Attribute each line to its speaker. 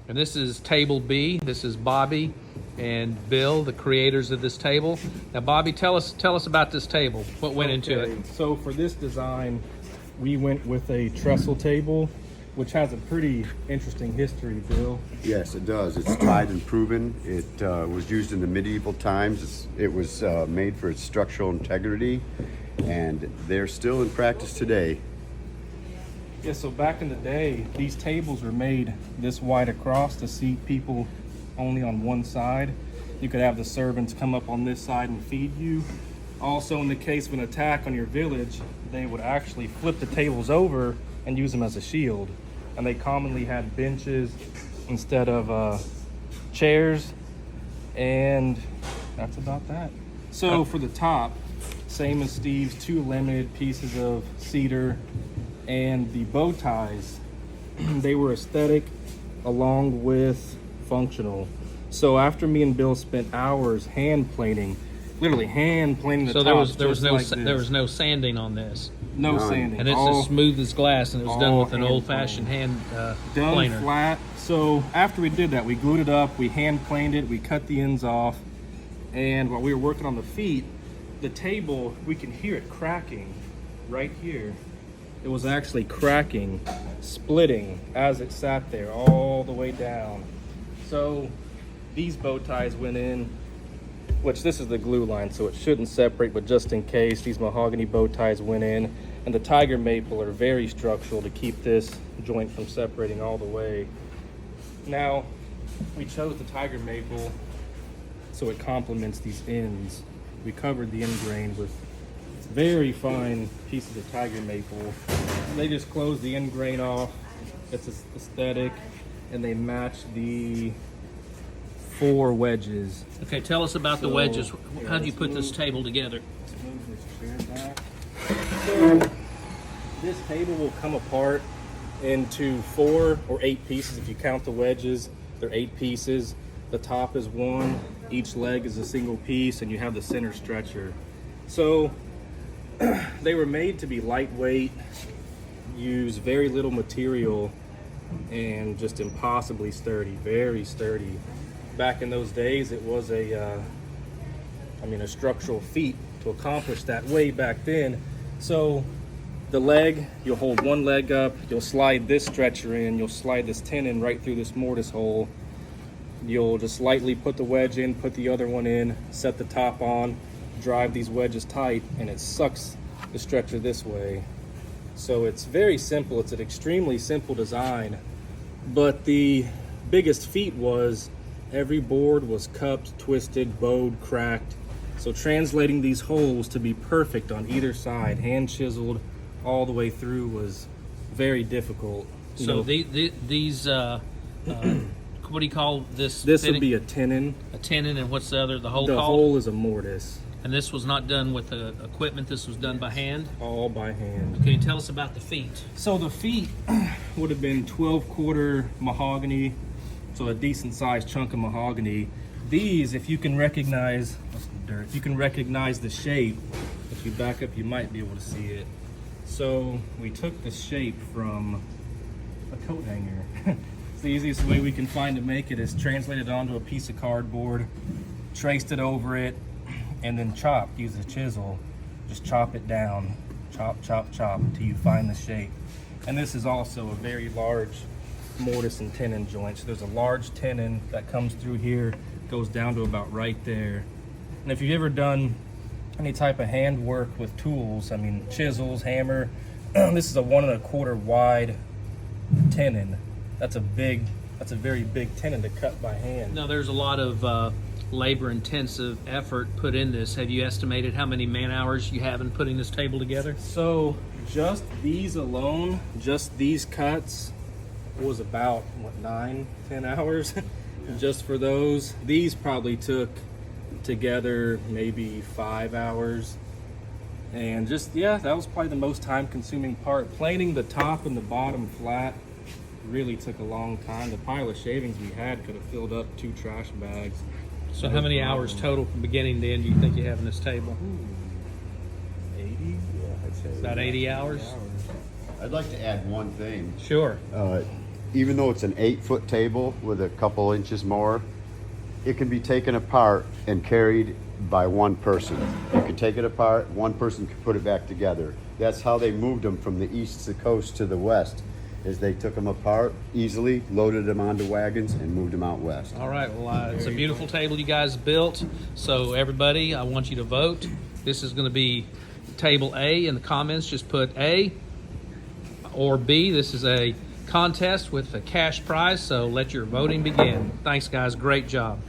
Speaker 1: And this is table B. This is Bobby and Bill, the creators of this table. Now, Bobby, tell us about this table. What went into it?
Speaker 2: So for this design, we went with a trestle table, which has a pretty interesting history, Bill.
Speaker 3: Yes, it does. It's tried and proven. It was used in the medieval times. It was made for its structural integrity, and they're still in practice today.
Speaker 2: Yeah, so back in the day, these tables were made this wide across to seat people only on one side. You could have the servants come up on this side and feed you. Also, in the case of an attack on your village, they would actually flip the tables over and use them as a shield. And they commonly had benches instead of chairs, and that's about that. So for the top, same as Steve's, 2 laminated pieces of cedar, and the bow ties, they were aesthetic along with functional. So after me and Bill spent hours hand planing, literally hand planing the
Speaker 1: So
Speaker 2: tops,
Speaker 1: there was
Speaker 2: no
Speaker 1: no sanding on this.
Speaker 2: no sanding,
Speaker 1: And it's
Speaker 2: all,
Speaker 1: as smooth as glass, and it was done
Speaker 2: all
Speaker 1: with an
Speaker 2: hand
Speaker 1: old-fashioned hand
Speaker 2: done
Speaker 1: planer.
Speaker 2: flat. So after we did that, we glued it up, we hand planed it, we cut the ends off, and while we were working on the feet, the table, we can hear it cracking right here. It was actually cracking, splitting as it sat there all the way down. So these bow ties went in, which this is the glue line, so it shouldn't separate, but just in case, these mahogany bow ties went in. And the tiger maple are very structural to keep this joint from separating all the way. Now, we chose the tiger maple so it complements these ends. We covered the end grain with very fine pieces of tiger maple. They just close the end grain off. It's aesthetic, and they match the 4 wedges.
Speaker 1: Okay, tell us about the wedges. How do you put this table together?
Speaker 2: Move this chair back. So this table will come apart into 4 or 8 pieces. If you count the wedges, they're 8 pieces. The top is 1, each leg is a single piece, and you have the center stretcher. So they were made to be lightweight, use very little material, and just impossibly sturdy, very sturdy. Back in those days, it was a structural feat to accomplish that way back then. So the leg, you'll hold one leg up, you'll slide this stretcher in, you'll slide this tenon right through this mortise hole. You'll just lightly put the wedge in, put the other one in, set the top on, drive these wedges tight, and it sucks the stretcher this way. So it's very simple. It's an extremely simple design, but the biggest feat was every board was cupped, twisted, bowed, cracked. So translating these holes to be perfect on either side, hand chiseled all the way through, was very difficult.
Speaker 1: So these what do you call this?
Speaker 2: This
Speaker 1: fitting?
Speaker 2: would be a tenon.
Speaker 1: A tenon, and what's the other? The hole
Speaker 2: The
Speaker 1: called?
Speaker 2: hole is a mortise.
Speaker 1: And this was not done with the equipment. This was done by hand.
Speaker 2: All by hand.
Speaker 1: Can you tell us about the feet?
Speaker 2: So the feet would have been 12-quarter mahogany, so a decent sized chunk of mahogany. These, if you can recognize, if you can recognize the shape, if you back up, you might be able to see it. So we took the shape from a coat hanger. It's the easiest way we can find to make it is translate it onto a piece of cardboard, traced it over it, and then chopped. Use a chisel, just chop it down, chop, chop, chop until you find the shape. And this is also a very large mortise and tenon joint. So there's a large tenon that comes through here, goes down to about right there. And if you've ever done any type of hand work with tools, I mean chisels, hammer, this is a 1 1/4 wide tenon. That's a very big tenon to cut by hand.
Speaker 1: Now, there's a lot of labor-intensive effort put in this. Have you estimated how many man-hours you have in putting this table together?
Speaker 2: So just these alone, just these cuts, was about, 9-10 hours just for those. These probably took together maybe 5 hours. And just, yeah, that was probably the most time-consuming part. Planing the top and the bottom flat really took a long time. The pile of shavings we had could have filled up 2 trash bags.
Speaker 1: So how many hours total from beginning to end do you think you have in this table?
Speaker 2: 80? Yeah, I'd say
Speaker 1: About 80 hours?
Speaker 3: I'd like to add one thing.
Speaker 1: Sure.
Speaker 3: even though it's an 8-foot table with a couple inches more, it can be taken apart and carried by one person. You can take it apart, one person can put it back together. That's how they moved them from the east coast to the west, is they took them apart easily, loaded them onto wagons, and moved them out west.
Speaker 1: All right, well, it's a beautiful table you guys built. So everybody, I want you to vote. This is going to be table A in the comments. Just put A or B. This is a contest with a cash prize, so let your voting begin. Thanks, guys. Great job.